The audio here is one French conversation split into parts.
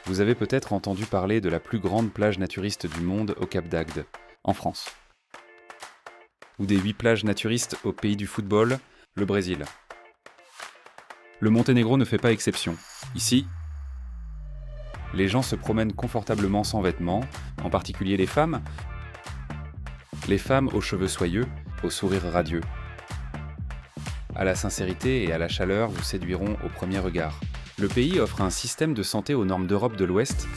Vous avez peut-être entendu parler de la plus grande plage naturiste du monde au Cap d'Agde, en France. Ou des 8 plages naturistes au pays du football, le Brésil. Le Monténégro ne fait pas exception. Ici, les gens se promènent confortablement sans vêtements, en particulier les femmes aux cheveux soyeux, au sourire radieux. À la sincérité et à la chaleur vous séduiront au premier regard. Le pays offre un système de santé aux normes d'Europe de l'Ouest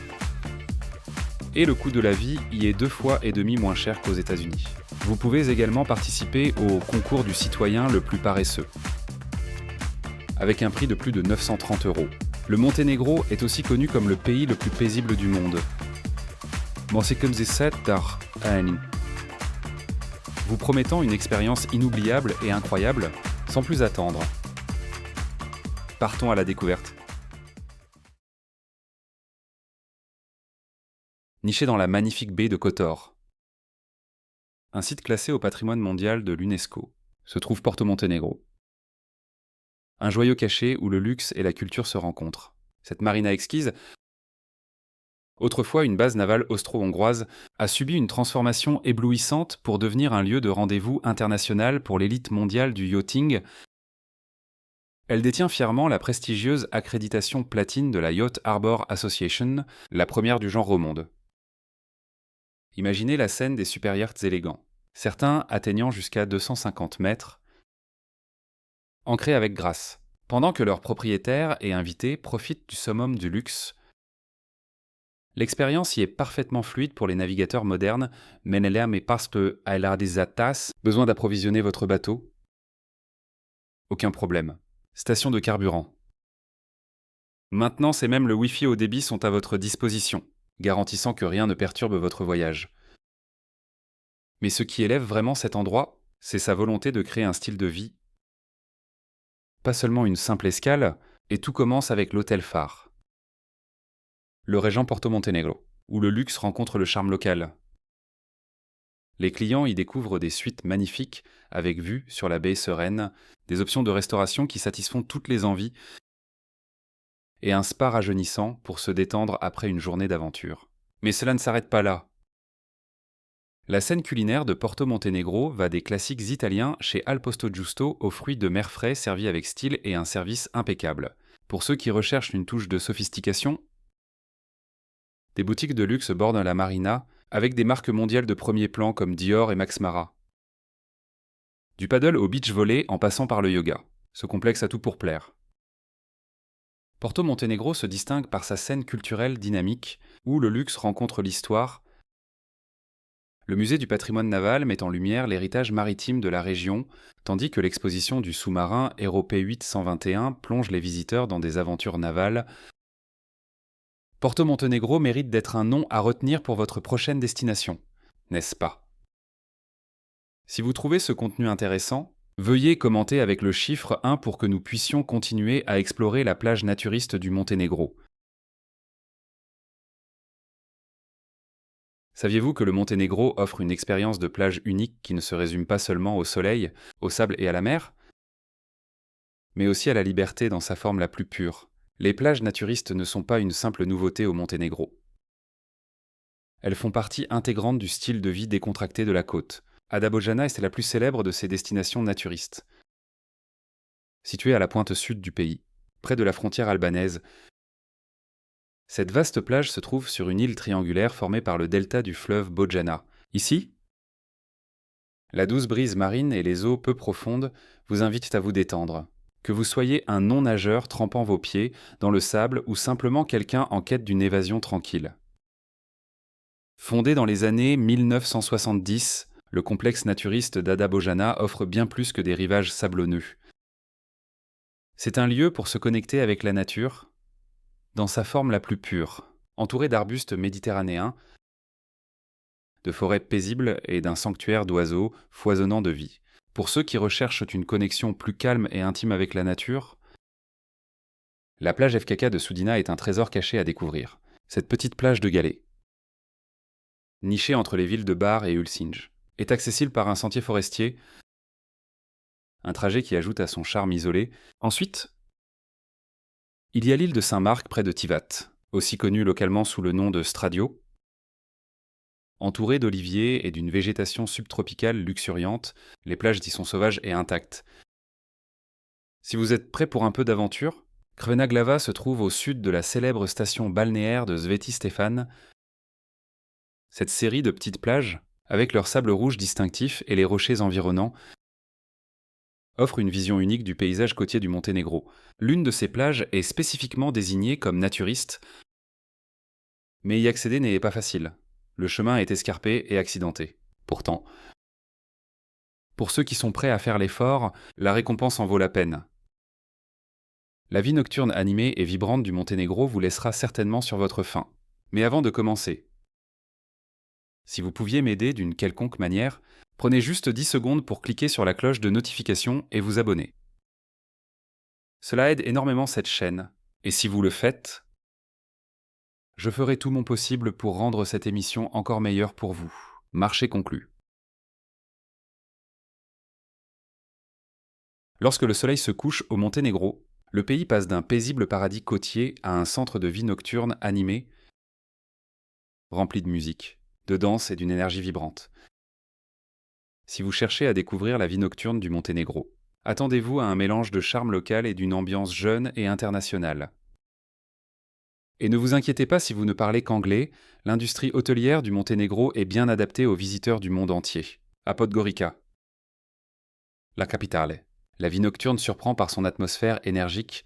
et le coût de la vie y est 2,5 fois moins cher qu'aux États-Unis. Vous pouvez également participer au concours du citoyen le plus paresseux, avec un prix de plus de 930 €. Le Monténégro est aussi connu comme le pays le plus paisible du monde. Vous promettant une expérience inoubliable et incroyable, sans plus attendre. Partons à la découverte. Niché dans la magnifique baie de Kotor, un site classé au patrimoine mondial de l'UNESCO, se trouve Porto Monténégro. Un joyau caché où le luxe et la culture se rencontrent. Cette marina exquise, autrefois une base navale austro-hongroise, a subi une transformation éblouissante pour devenir un lieu de rendez-vous international pour l'élite mondiale du yachting. Elle détient fièrement la prestigieuse accréditation platine de la Yacht Harbour Association, la première du genre au monde. Imaginez la scène des super yachts élégants, certains atteignant jusqu'à 250 mètres, ancrés avec grâce, pendant que leurs propriétaires et invités profitent du summum du luxe. L'expérience y est parfaitement fluide pour les navigateurs modernes, mais ne mais parce que besoin d'approvisionner votre bateau. Aucun problème. Station de carburant. Maintenance et même le Wi-Fi haut débit sont à votre disposition, garantissant que rien ne perturbe votre voyage. Mais ce qui élève vraiment cet endroit, c'est sa volonté de créer un style de vie. Pas seulement une simple escale, et tout commence avec l'hôtel phare. Le Régent Porto Monténégro, où le luxe rencontre le charme local. Les clients y découvrent des suites magnifiques, avec vue sur la baie sereine, des options de restauration qui satisfont toutes les envies, et un spa rajeunissant pour se détendre après une journée d'aventure. Mais cela ne s'arrête pas là. La scène culinaire de Porto Monténégro va des classiques italiens chez Al Posto Giusto aux fruits de mer frais servis avec style et un service impeccable. Pour ceux qui recherchent une touche de sophistication, des boutiques de luxe bordent la marina avec des marques mondiales de premier plan comme Dior et Max Mara. Du paddle au beach volley en passant par le yoga, ce complexe a tout pour plaire. Porto Monténégro se distingue par sa scène culturelle dynamique où le luxe rencontre l'histoire. Le musée du patrimoine naval met en lumière l'héritage maritime de la région, tandis que l'exposition du sous-marin Héros P8-121 plonge les visiteurs dans des aventures navales. Porto Monténégro mérite d'être un nom à retenir pour votre prochaine destination, n'est-ce pas? Si vous trouvez ce contenu intéressant, veuillez commenter avec le chiffre 1 pour que nous puissions continuer à explorer la plage naturiste du Monténégro. Saviez-vous que le Monténégro offre une expérience de plage unique qui ne se résume pas seulement au soleil, au sable et à la mer, mais aussi à la liberté dans sa forme la plus pure? Les plages naturistes ne sont pas une simple nouveauté au Monténégro. Elles font partie intégrante du style de vie décontracté de la côte. Ada Bojana est la plus célèbre de ces destinations naturistes. Située à la pointe sud du pays, près de la frontière albanaise, cette vaste plage se trouve sur une île triangulaire formée par le delta du fleuve Bojana. Ici, la douce brise marine et les eaux peu profondes vous invitent à vous détendre. Que vous soyez un non-nageur trempant vos pieds dans le sable ou simplement quelqu'un en quête d'une évasion tranquille. Fondé dans les années 1970, le complexe naturiste d'Ada Bojana offre bien plus que des rivages sablonneux. C'est un lieu pour se connecter avec la nature, dans sa forme la plus pure, entouré d'arbustes méditerranéens, de forêts paisibles et d'un sanctuaire d'oiseaux foisonnant de vie. Pour ceux qui recherchent une connexion plus calme et intime avec la nature, la plage FKK de Soudina est un trésor caché à découvrir. Cette petite plage de galets, nichée entre les villes de Bar et Ulcinj, est accessible par un sentier forestier, un trajet qui ajoute à son charme isolé. Ensuite, il y a l'île de Saint-Marc près de Tivat, aussi connu localement sous le nom de Stradio. Entourées d'oliviers et d'une végétation subtropicale luxuriante, les plages d'y sont sauvages et intactes. Si vous êtes prêt pour un peu d'aventure, Crvena Glava se trouve au sud de la célèbre station balnéaire de Sveti Stefan. Cette série de petites plages, avec leur sable rouge distinctif et les rochers environnants, offre une vision unique du paysage côtier du Monténégro. L'une de ces plages est spécifiquement désignée comme naturiste, mais y accéder n'est pas facile. Le chemin est escarpé et accidenté. Pourtant, pour ceux qui sont prêts à faire l'effort, la récompense en vaut la peine. La vie nocturne animée et vibrante du Monténégro vous laissera certainement sur votre faim. Mais avant de commencer, si vous pouviez m'aider d'une quelconque manière, prenez juste 10 secondes pour cliquer sur la cloche de notification et vous abonner. Cela aide énormément cette chaîne, et si vous le faites, je ferai tout mon possible pour rendre cette émission encore meilleure pour vous. Marché conclu. Lorsque le soleil se couche au Monténégro, le pays passe d'un paisible paradis côtier à un centre de vie nocturne animé, rempli de musique, de danse et d'une énergie vibrante. Si vous cherchez à découvrir la vie nocturne du Monténégro, attendez-vous à un mélange de charme local et d'une ambiance jeune et internationale. Et ne vous inquiétez pas si vous ne parlez qu'anglais, l'industrie hôtelière du Monténégro est bien adaptée aux visiteurs du monde entier. À Podgorica, la capitale, la vie nocturne surprend par son atmosphère énergique.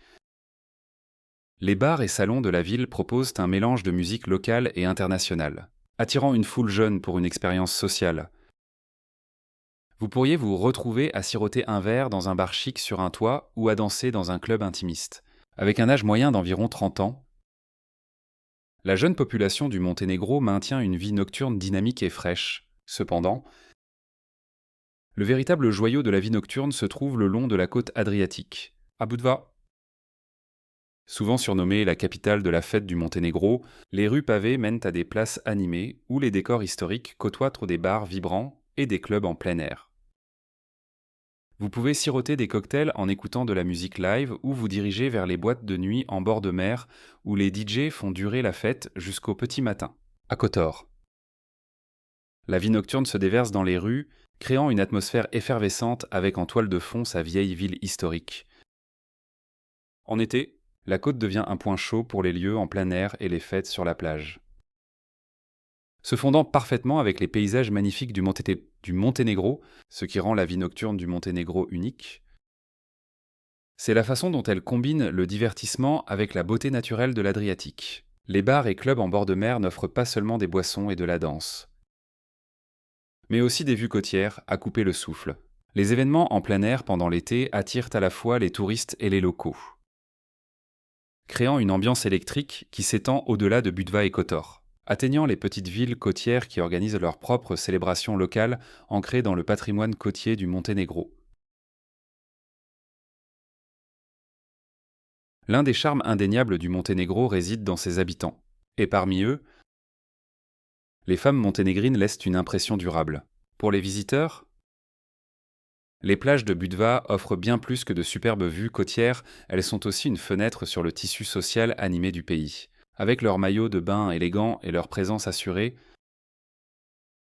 Les bars et salons de la ville proposent un mélange de musique locale et internationale, attirant une foule jeune pour une expérience sociale. Vous pourriez vous retrouver à siroter un verre dans un bar chic sur un toit ou à danser dans un club intimiste. Avec un âge moyen d'environ 30 ans, la jeune population du Monténégro maintient une vie nocturne dynamique et fraîche. Cependant, le véritable joyau de la vie nocturne se trouve le long de la côte adriatique, à Budva. Souvent surnommée la capitale de la fête du Monténégro, les rues pavées mènent à des places animées où les décors historiques côtoient des bars vibrants et des clubs en plein air. Vous pouvez siroter des cocktails en écoutant de la musique live ou vous diriger vers les boîtes de nuit en bord de mer où les DJ font durer la fête jusqu'au petit matin. À Kotor, la vie nocturne se déverse dans les rues, créant une atmosphère effervescente avec en toile de fond sa vieille ville historique. En été, la côte devient un point chaud pour les lieux en plein air et les fêtes sur la plage. Se fondant parfaitement avec les paysages magnifiques du Monténégro, ce qui rend la vie nocturne du Monténégro unique, c'est la façon dont elle combine le divertissement avec la beauté naturelle de l'Adriatique. Les bars et clubs en bord de mer n'offrent pas seulement des boissons et de la danse, mais aussi des vues côtières à couper le souffle. Les événements en plein air pendant l'été attirent à la fois les touristes et les locaux, créant une ambiance électrique qui s'étend au-delà de Budva et Kotor, atteignant les petites villes côtières qui organisent leurs propres célébrations locales ancrées dans le patrimoine côtier du Monténégro. L'un des charmes indéniables du Monténégro réside dans ses habitants, et parmi eux, les femmes monténégrines laissent une impression durable. Pour les visiteurs, les plages de Budva offrent bien plus que de superbes vues côtières, elles sont aussi une fenêtre sur le tissu social animé du pays. Avec leurs maillots de bain élégants et leur présence assurée,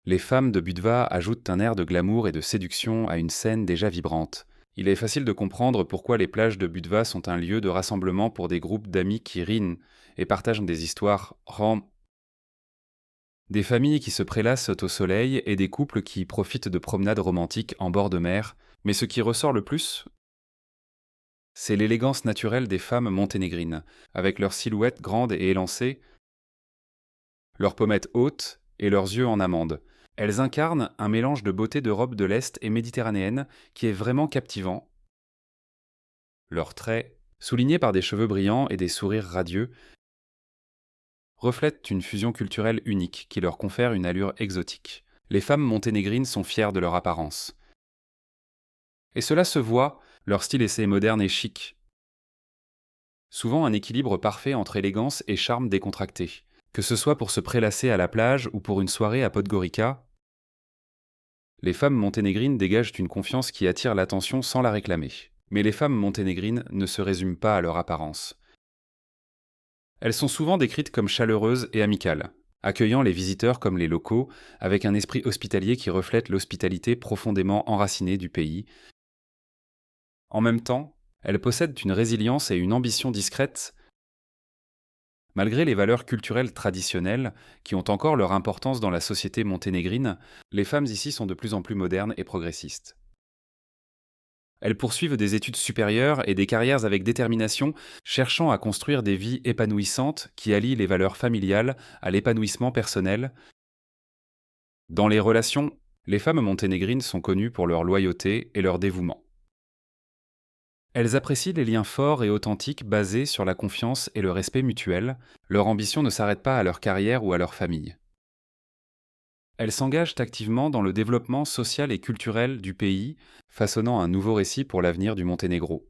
les femmes de Budva ajoutent un air de glamour et de séduction à une scène déjà vibrante. Il est facile de comprendre pourquoi les plages de Budva sont un lieu de rassemblement pour des groupes d'amis qui rient et partagent des histoires des familles qui se prélassent au soleil et des couples qui profitent de promenades romantiques en bord de mer. Mais ce qui ressort le plus, c'est l'élégance naturelle des femmes monténégrines, avec leurs silhouettes grandes et élancées, leurs pommettes hautes et leurs yeux en amande. Elles incarnent un mélange de beauté d'Europe de l'Est et méditerranéenne qui est vraiment captivant. Leurs traits, soulignés par des cheveux brillants et des sourires radieux, reflètent une fusion culturelle unique qui leur confère une allure exotique. Les femmes monténégrines sont fières de leur apparence. Et cela se voit, leur style est moderne et chic. Souvent un équilibre parfait entre élégance et charme décontracté. Que ce soit pour se prélasser à la plage ou pour une soirée à Podgorica, les femmes monténégrines dégagent une confiance qui attire l'attention sans la réclamer. Mais les femmes monténégrines ne se résument pas à leur apparence. Elles sont souvent décrites comme chaleureuses et amicales, accueillant les visiteurs comme les locaux, avec un esprit hospitalier qui reflète l'hospitalité profondément enracinée du pays. En même temps, elles possèdent une résilience et une ambition discrètes, malgré les valeurs culturelles traditionnelles qui ont encore leur importance dans la société monténégrine. Les femmes ici sont de plus en plus modernes et progressistes. Elles poursuivent des études supérieures et des carrières avec détermination, cherchant à construire des vies épanouissantes qui allient les valeurs familiales à l'épanouissement personnel. Dans les relations, les femmes monténégrines sont connues pour leur loyauté et leur dévouement. Elles apprécient les liens forts et authentiques basés sur la confiance et le respect mutuel. Leur ambition ne s'arrête pas à leur carrière ou à leur famille. Elles s'engagent activement dans le développement social et culturel du pays, façonnant un nouveau récit pour l'avenir du Monténégro.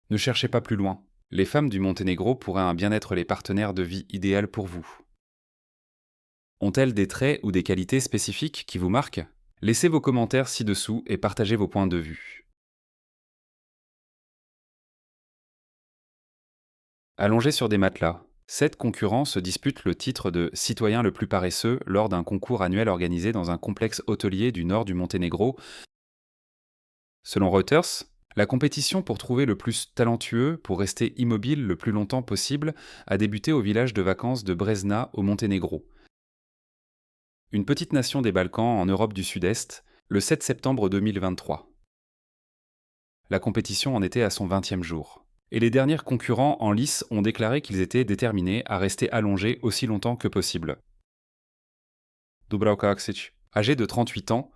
Ne cherchez pas plus loin. Les femmes du Monténégro pourraient bien être les partenaires de vie idéales pour vous. Ont-elles des traits ou des qualités spécifiques qui vous marquent? Laissez vos commentaires ci-dessous et partagez vos points de vue. Allongés sur des matelas, 7 concurrents se disputent le titre de citoyen le plus paresseux lors d'un concours annuel organisé dans un complexe hôtelier du nord du Monténégro. Selon Reuters, la compétition pour trouver le plus talentueux pour rester immobile le plus longtemps possible a débuté au village de vacances de Brezna au Monténégro, une petite nation des Balkans en Europe du Sud-Est, le 7 septembre 2023. La compétition en était à son 20e jour. Et les derniers concurrents en lice ont déclaré qu'ils étaient déterminés à rester allongés aussi longtemps que possible. Dubravka Aksic, âgé de 38 ans,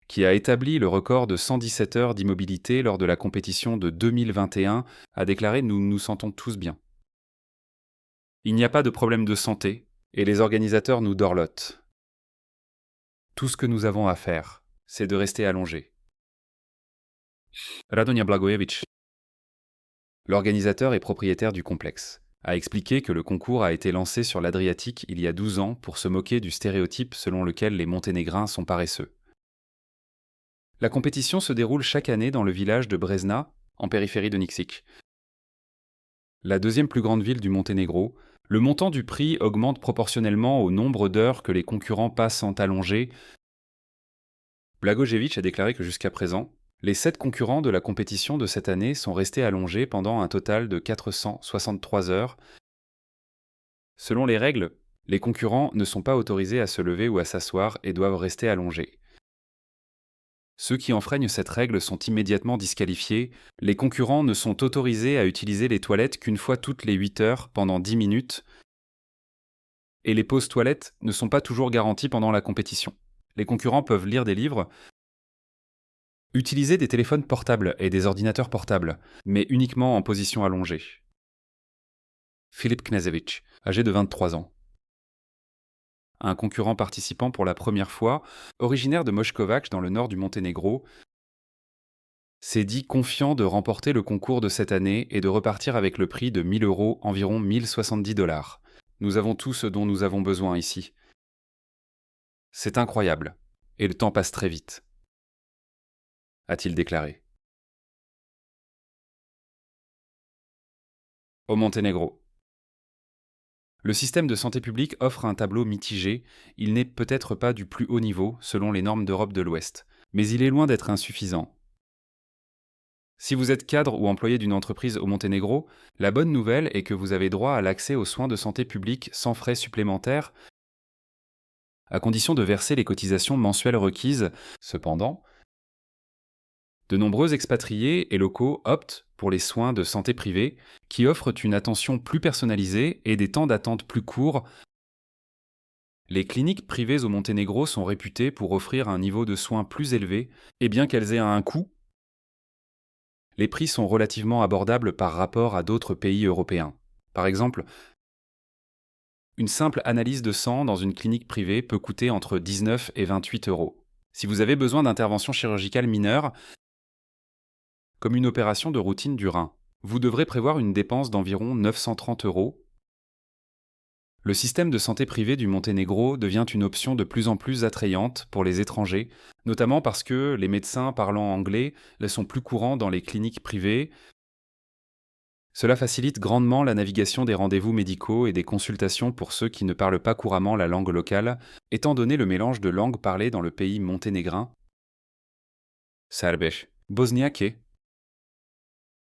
qui a établi le record de 117 heures d'immobilité lors de la compétition de 2021, a déclaré « Nous nous sentons tous bien. Il n'y a pas de problème de santé, et les organisateurs nous dorlotent. Tout ce que nous avons à faire, c'est de rester allongés. » Radonia Blagojevic, l'organisateur et propriétaire du complexe, a expliqué que le concours a été lancé sur l'Adriatique il y a 12 ans pour se moquer du stéréotype selon lequel les Monténégrins sont paresseux. La compétition se déroule chaque année dans le village de Brezna, en périphérie de Nikšić. La deuxième plus grande ville du Monténégro, le montant du prix augmente proportionnellement au nombre d'heures que les concurrents passent en allongé. Blagojevic a déclaré que jusqu'à présent, les 7 concurrents de la compétition de cette année sont restés allongés pendant un total de 463 heures. Selon les règles, les concurrents ne sont pas autorisés à se lever ou à s'asseoir et doivent rester allongés. Ceux qui enfreignent cette règle sont immédiatement disqualifiés. Les concurrents ne sont autorisés à utiliser les toilettes qu'une fois toutes les 8 heures pendant 10 minutes. Et les pauses toilettes ne sont pas toujours garanties pendant la compétition. Les concurrents peuvent lire des livres, utiliser des téléphones portables et des ordinateurs portables, mais uniquement en position allongée. Filip Knežević, âgé de 23 ans. Un concurrent participant pour la première fois, originaire de Moškovac dans le nord du Monténégro, s'est dit confiant de remporter le concours de cette année et de repartir avec le prix de 1 000 €, environ 1 070 $. Nous avons tout ce dont nous avons besoin ici. C'est incroyable, et le temps passe très vite, a-t-il déclaré. Au Monténégro. Le système de santé publique offre un tableau mitigé. Il n'est peut-être pas du plus haut niveau, selon les normes d'Europe de l'Ouest, mais il est loin d'être insuffisant. Si vous êtes cadre ou employé d'une entreprise au Monténégro, la bonne nouvelle est que vous avez droit à l'accès aux soins de santé publique sans frais supplémentaires, à condition de verser les cotisations mensuelles requises. Cependant, de nombreux expatriés et locaux optent pour les soins de santé privés, qui offrent une attention plus personnalisée et des temps d'attente plus courts. Les cliniques privées au Monténégro sont réputées pour offrir un niveau de soins plus élevé, et bien qu'elles aient un coût, les prix sont relativement abordables par rapport à d'autres pays européens. Par exemple, une simple analyse de sang dans une clinique privée peut coûter entre 19 et 28 €. Si vous avez besoin d'intervention chirurgicale mineure, comme une opération de routine du rein, vous devrez prévoir une dépense d'environ 930 €. Le système de santé privé du Monténégro devient une option de plus en plus attrayante pour les étrangers, notamment parce que les médecins parlant anglais sont plus courants dans les cliniques privées. Cela facilite grandement la navigation des rendez-vous médicaux et des consultations pour ceux qui ne parlent pas couramment la langue locale, étant donné le mélange de langues parlées dans le pays monténégrin, serbes, bosniaque,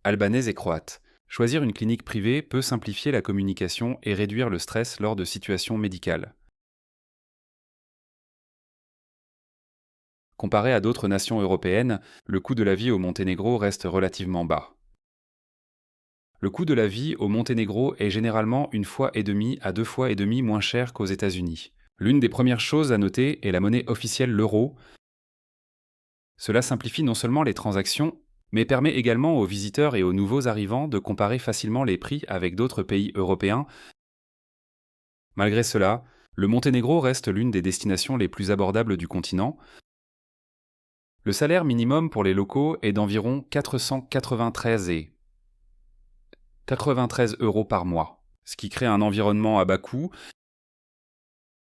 albanais et croate. Choisir une clinique privée peut simplifier la communication et réduire le stress lors de situations médicales. Comparé à d'autres nations européennes, le coût de la vie au Monténégro reste relativement bas. Le coût de la vie au Monténégro est généralement 1,5 à 2,5 fois moins cher qu'aux États-Unis. L'une des premières choses à noter est la monnaie officielle, l'euro. Cela simplifie non seulement les transactions, mais permet également aux visiteurs et aux nouveaux arrivants de comparer facilement les prix avec d'autres pays européens. Malgré cela, le Monténégro reste l'une des destinations les plus abordables du continent. Le salaire minimum pour les locaux est d'environ 493 € par mois, ce qui crée un environnement à bas coût,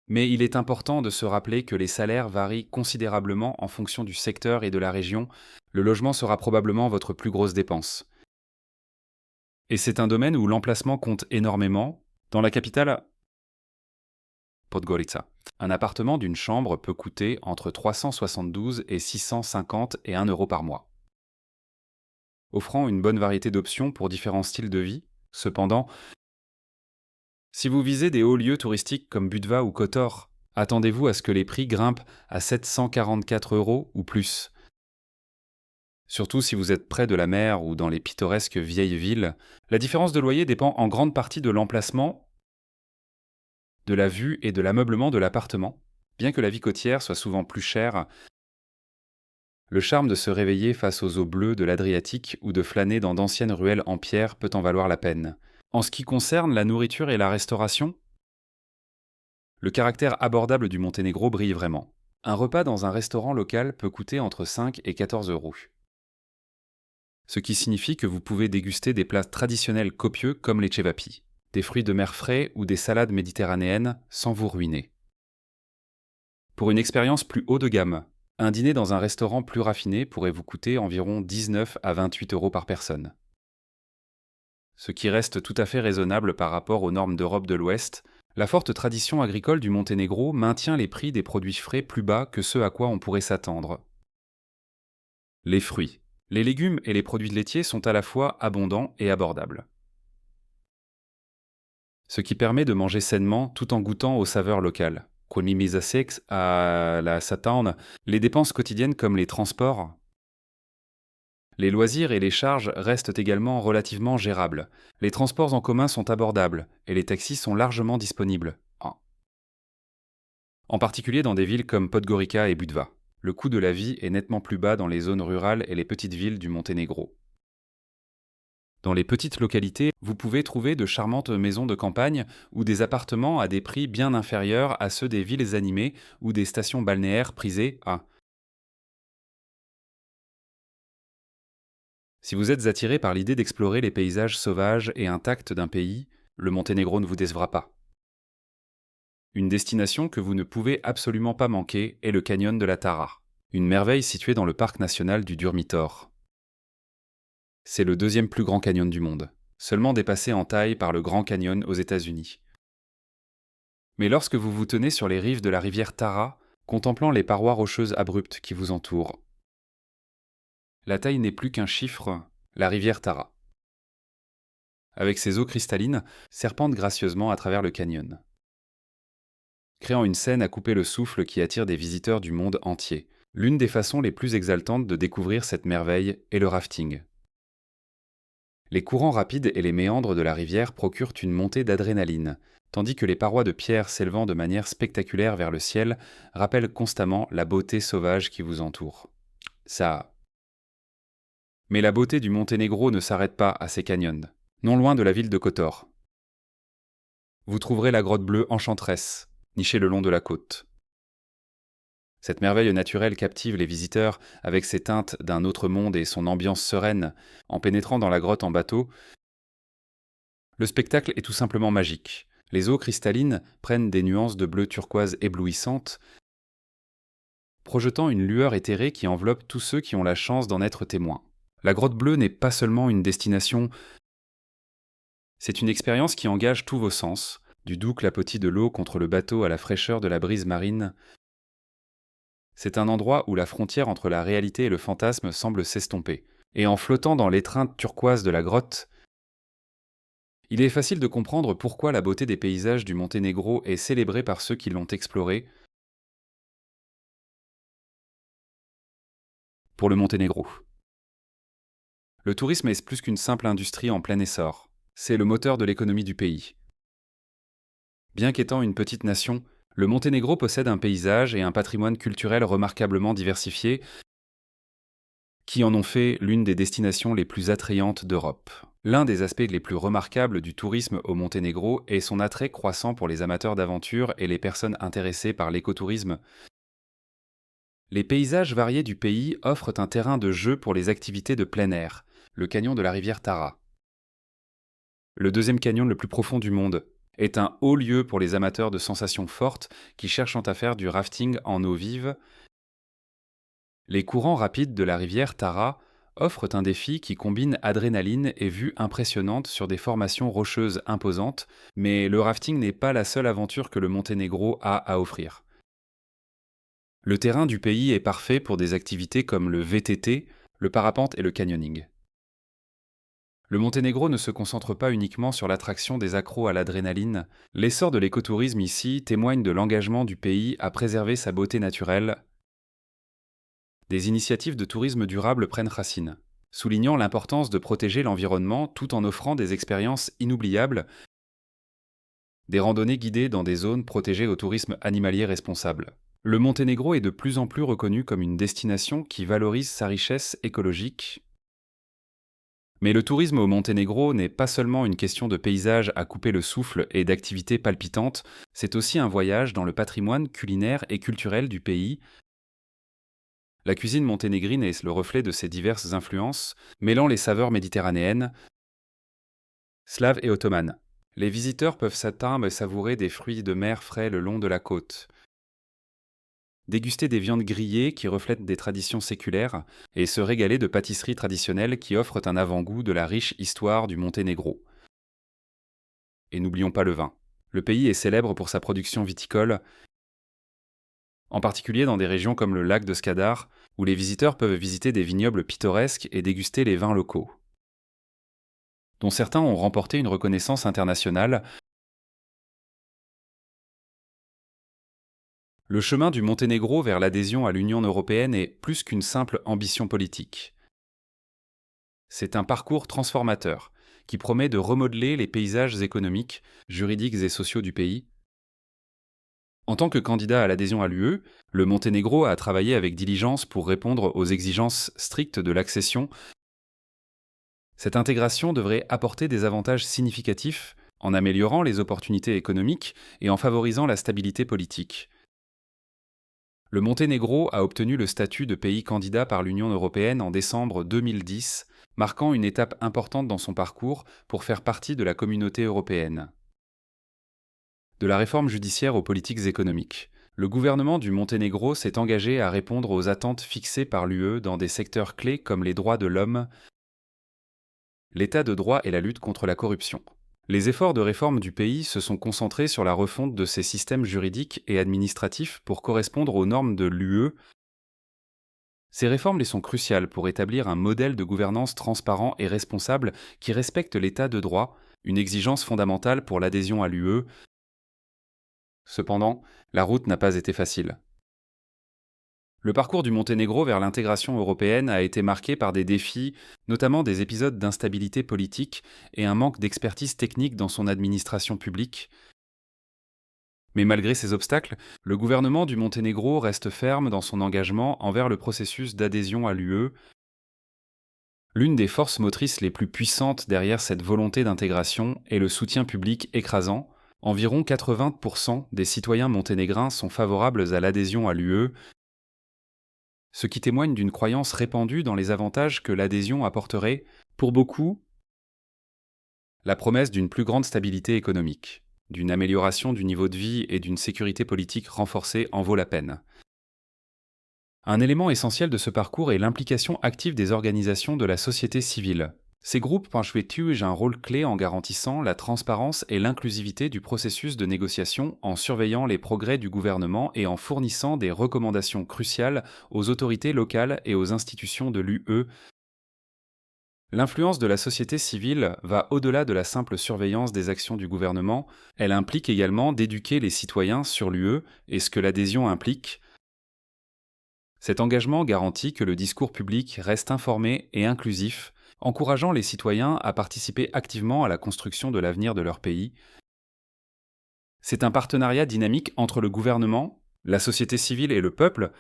mais il est important de se rappeler que les salaires varient considérablement en fonction du secteur et de la région. Le logement sera probablement votre plus grosse dépense. Et c'est un domaine où l'emplacement compte énormément. Dans la capitale, Podgorica, un appartement d'une chambre peut coûter entre 372 et 650 et 1 € par mois. Offrant une bonne variété d'options pour différents styles de vie, cependant, si vous visez des hauts lieux touristiques comme Budva ou Kotor, attendez-vous à ce que les prix grimpent à 744 € ou plus. Surtout si vous êtes près de la mer ou dans les pittoresques vieilles villes, la différence de loyer dépend en grande partie de l'emplacement, de la vue et de l'ameublement de l'appartement. Bien que la vie côtière soit souvent plus chère, le charme de se réveiller face aux eaux bleues de l'Adriatique ou de flâner dans d'anciennes ruelles en pierre peut en valoir la peine. En ce qui concerne la nourriture et la restauration, le caractère abordable du Monténégro brille vraiment. Un repas dans un restaurant local peut coûter entre 5 et 14 €. Ce qui signifie que vous pouvez déguster des plats traditionnels copieux comme les cevapi, des fruits de mer frais ou des salades méditerranéennes sans vous ruiner. Pour une expérience plus haut de gamme, un dîner dans un restaurant plus raffiné pourrait vous coûter environ 19 à 28 € par personne. Ce qui reste tout à fait raisonnable par rapport aux normes d'Europe de l'Ouest. La forte tradition agricole du Monténégro maintient les prix des produits frais plus bas que ce à quoi on pourrait s'attendre. Les fruits, les légumes et les produits laitiers sont à la fois abondants et abordables. Ce qui permet de manger sainement tout en goûtant aux saveurs locales. Konimizasex à la Satown, les dépenses quotidiennes comme les transports, les loisirs et les charges restent également relativement gérables. Les transports en commun sont abordables et les taxis sont largement disponibles. En particulier dans des villes comme Podgorica et Budva. Le coût de la vie est nettement plus bas dans les zones rurales et les petites villes du Monténégro. Dans les petites localités, vous pouvez trouver de charmantes maisons de campagne ou des appartements à des prix bien inférieurs à ceux des villes animées ou des stations balnéaires prisées. Si vous êtes attiré par l'idée d'explorer les paysages sauvages et intacts d'un pays, le Monténégro ne vous décevra pas. Une destination que vous ne pouvez absolument pas manquer est le canyon de la Tara, une merveille située dans le parc national du Durmitor. C'est le deuxième plus grand canyon du monde, seulement dépassé en taille par le Grand Canyon aux États-Unis. Mais lorsque vous vous tenez sur les rives de la rivière Tara, contemplant les parois rocheuses abruptes qui vous entourent, la taille n'est plus qu'un chiffre, la rivière Tara. Avec ses eaux cristallines, serpente gracieusement à travers le canyon, créant une scène à couper le souffle qui attire des visiteurs du monde entier. L'une des façons les plus exaltantes de découvrir cette merveille est le rafting. Les courants rapides et les méandres de la rivière procurent une montée d'adrénaline, tandis que les parois de pierre s'élevant de manière spectaculaire vers le ciel rappellent constamment la beauté sauvage qui vous entoure. Ça. Mais la beauté du Monténégro ne s'arrête pas à ces canyons. Non loin de la ville de Kotor, vous trouverez la grotte bleue enchanteresse, nichée le long de la côte. Cette merveille naturelle captive les visiteurs avec ses teintes d'un autre monde et son ambiance sereine. En pénétrant dans la grotte en bateau, le spectacle est tout simplement magique. Les eaux cristallines prennent des nuances de bleu turquoise éblouissantes, projetant une lueur éthérée qui enveloppe tous ceux qui ont la chance d'en être témoins. La grotte bleue n'est pas seulement une destination C'est une expérience qui engage tous vos sens, du doux clapotis de l'eau contre le bateau à la fraîcheur de la brise marine. C'est un endroit où la frontière entre la réalité et le fantasme semble s'estomper. Et en flottant dans l'étreinte turquoise de la grotte, il est facile de comprendre pourquoi la beauté des paysages du Monténégro est célébrée par ceux qui l'ont exploré. Pour le Monténégro, le tourisme est plus qu'une simple industrie en plein essor. C'est le moteur de l'économie du pays. Bien qu'étant une petite nation, le Monténégro possède un paysage et un patrimoine culturel remarquablement diversifiés qui en ont fait l'une des destinations les plus attrayantes d'Europe. L'un des aspects les plus remarquables du tourisme au Monténégro est son attrait croissant pour les amateurs d'aventure et les personnes intéressées par l'écotourisme. Les paysages variés du pays offrent un terrain de jeu pour les activités de plein air, le canyon de la rivière Tara. Le deuxième canyon le plus profond du monde est un haut lieu pour les amateurs de sensations fortes qui cherchent à faire du rafting en eau vive. Les courants rapides de la rivière Tara offrent un défi qui combine adrénaline et vue impressionnante sur des formations rocheuses imposantes, mais le rafting n'est pas la seule aventure que le Monténégro a à offrir. Le terrain du pays est parfait pour des activités comme le VTT, le parapente et le canyoning. Le Monténégro ne se concentre pas uniquement sur l'attraction des accros à l'adrénaline. L'essor de l'écotourisme ici témoigne de l'engagement du pays à préserver sa beauté naturelle. Des initiatives de tourisme durable prennent racine, soulignant l'importance de protéger l'environnement tout en offrant des expériences inoubliables, des randonnées guidées dans des zones protégées au tourisme animalier responsable. Le Monténégro est de plus en plus reconnu comme une destination qui valorise sa richesse écologique. Mais le tourisme au Monténégro n'est pas seulement une question de paysage à couper le souffle et d'activités palpitantes, c'est aussi un voyage dans le patrimoine culinaire et culturel du pays. La cuisine monténégrine est le reflet de ces diverses influences, mêlant les saveurs méditerranéennes, slaves et ottomanes. Les visiteurs peuvent s'atteindre et savourer des fruits de mer frais le long de la côte, déguster des viandes grillées qui reflètent des traditions séculaires et se régaler de pâtisseries traditionnelles qui offrent un avant-goût de la riche histoire du Monténégro. Et n'oublions pas le vin. Le pays est célèbre pour sa production viticole, en particulier dans des régions comme le lac de Skadar, où les visiteurs peuvent visiter des vignobles pittoresques et déguster les vins locaux, dont certains ont remporté une reconnaissance internationale. Le chemin du Monténégro vers l'adhésion à l'Union européenne est plus qu'une simple ambition politique. C'est un parcours transformateur qui promet de remodeler les paysages économiques, juridiques et sociaux du pays. En tant que candidat à l'adhésion à l'UE, le Monténégro a travaillé avec diligence pour répondre aux exigences strictes de l'accession. Cette intégration devrait apporter des avantages significatifs en améliorant les opportunités économiques et en favorisant la stabilité politique. Le Monténégro a obtenu le statut de pays candidat par l'Union européenne en décembre 2010, marquant une étape importante dans son parcours pour faire partie de la communauté européenne. De la réforme judiciaire aux politiques économiques, le gouvernement du Monténégro s'est engagé à répondre aux attentes fixées par l'UE dans des secteurs clés comme les droits de l'homme, l'état de droit et la lutte contre la corruption. Les efforts de réforme du pays se sont concentrés sur la refonte de ses systèmes juridiques et administratifs pour correspondre aux normes de l'UE. Ces réformes les sont cruciales pour établir un modèle de gouvernance transparent et responsable qui respecte l'état de droit, une exigence fondamentale pour l'adhésion à l'UE. Cependant, la route n'a pas été facile. Le parcours du Monténégro vers l'intégration européenne a été marqué par des défis, notamment des épisodes d'instabilité politique et un manque d'expertise technique dans son administration publique. Mais malgré ces obstacles, le gouvernement du Monténégro reste ferme dans son engagement envers le processus d'adhésion à l'UE. L'une des forces motrices les plus puissantes derrière cette volonté d'intégration est le soutien public écrasant. Environ 80% des citoyens monténégrins sont favorables à l'adhésion à l'UE, ce qui témoigne d'une croyance répandue dans les avantages que l'adhésion apporterait, pour beaucoup, la promesse d'une plus grande stabilité économique, d'une amélioration du niveau de vie et d'une sécurité politique renforcée en vaut la peine. Un élément essentiel de ce parcours est l'implication active des organisations de la société civile. Ces groupes jouent un rôle clé en garantissant la transparence et l'inclusivité du processus de négociation, en surveillant les progrès du gouvernement et en fournissant des recommandations cruciales aux autorités locales et aux institutions de l'UE. L'influence de la société civile va au-delà de la simple surveillance des actions du gouvernement. Elle implique également d'éduquer les citoyens sur l'UE et ce que l'adhésion implique. Cet engagement garantit que le discours public reste informé et inclusif, encourageant les citoyens à participer activement à la construction de l'avenir de leur pays. C'est un partenariat dynamique entre le gouvernement, la société civile et le peuple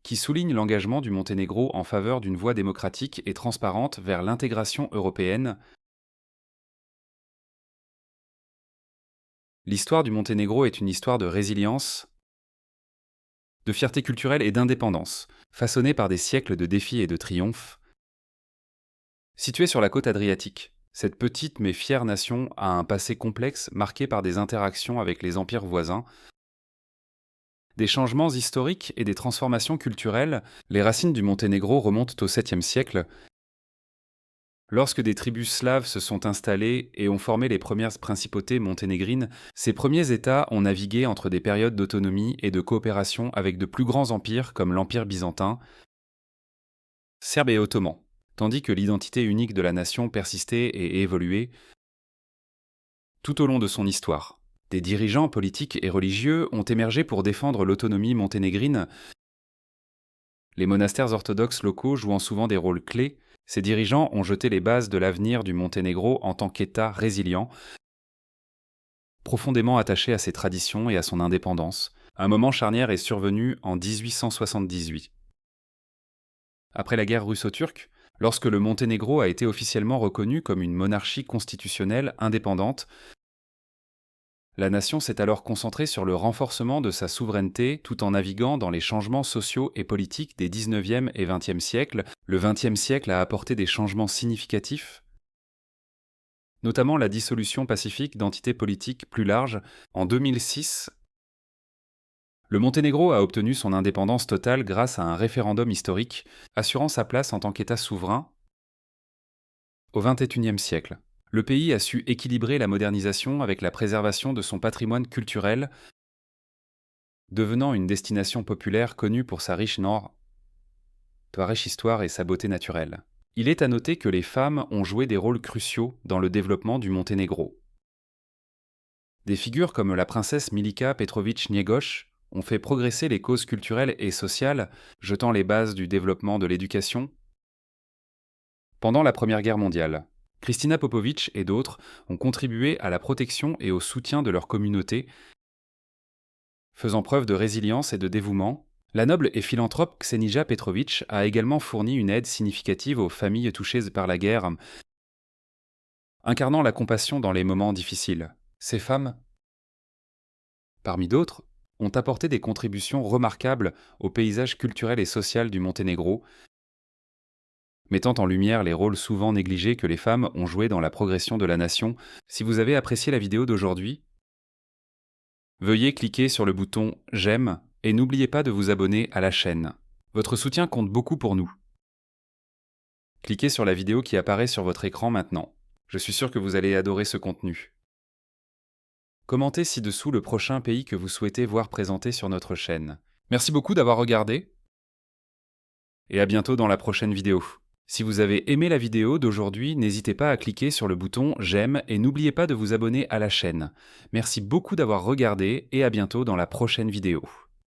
qui souligne l'engagement du Monténégro en faveur d'une voie démocratique et transparente vers l'intégration européenne. L'histoire du Monténégro est une histoire de résilience, de fierté culturelle et d'indépendance, façonnée par des siècles de défis et de triomphes. Située sur la côte adriatique, cette petite mais fière nation a un passé complexe marqué par des interactions avec les empires voisins, des changements historiques et des transformations culturelles. Les racines du Monténégro remontent au 7e siècle, lorsque des tribus slaves se sont installées et ont formé les premières principautés monténégrines. Ces premiers États ont navigué entre des périodes d'autonomie et de coopération avec de plus grands empires comme l'Empire byzantin, serbe et ottoman, tandis que l'identité unique de la nation persistait et évoluait tout au long de son histoire. Des dirigeants politiques et religieux ont émergé pour défendre l'autonomie monténégrine, les monastères orthodoxes locaux jouant souvent des rôles clés. Ces dirigeants ont jeté les bases de l'avenir du Monténégro en tant qu'État résilient, profondément attaché à ses traditions et à son indépendance. Un moment charnière est survenu en 1878. Après la guerre russo-turque, lorsque le Monténégro a été officiellement reconnu comme une monarchie constitutionnelle indépendante, la nation s'est alors concentrée sur le renforcement de sa souveraineté tout en naviguant dans les changements sociaux et politiques des 19e et 20e siècles. Le 20e siècle a apporté des changements significatifs, notamment la dissolution pacifique d'entités politiques plus larges. En 2006, le Monténégro a obtenu son indépendance totale grâce à un référendum historique, assurant sa place en tant qu'État souverain. Au XXIe siècle, le pays a su équilibrer la modernisation avec la préservation de son patrimoine culturel, devenant une destination populaire connue pour sa riche histoire et sa beauté naturelle. Il est à noter que les femmes ont joué des rôles cruciaux dans le développement du Monténégro. Des figures comme la princesse Milica Petrović-Njegoš ont fait progresser les causes culturelles et sociales, jetant les bases du développement de l'éducation. Pendant la Première Guerre mondiale, Kristina Popović et d'autres ont contribué à la protection et au soutien de leur communauté, faisant preuve de résilience et de dévouement. La noble et philanthrope Ksenija Petrović a également fourni une aide significative aux familles touchées par la guerre, incarnant la compassion dans les moments difficiles. Ces femmes, parmi d'autres, ont apporté des contributions remarquables au paysage culturel et social du Monténégro, mettant en lumière les rôles souvent négligés que les femmes ont joués dans la progression de la nation. Si vous avez apprécié la vidéo d'aujourd'hui, veuillez cliquer sur le bouton « J'aime » et n'oubliez pas de vous abonner à la chaîne. Votre soutien compte beaucoup pour nous. Cliquez sur la vidéo qui apparaît sur votre écran maintenant. Je suis sûr que vous allez adorer ce contenu. Commentez ci-dessous le prochain pays que vous souhaitez voir présenté sur notre chaîne. Merci beaucoup d'avoir regardé et à bientôt dans la prochaine vidéo. Si vous avez aimé la vidéo d'aujourd'hui, n'hésitez pas à cliquer sur le bouton « J'aime » et n'oubliez pas de vous abonner à la chaîne. Merci beaucoup d'avoir regardé et à bientôt dans la prochaine vidéo.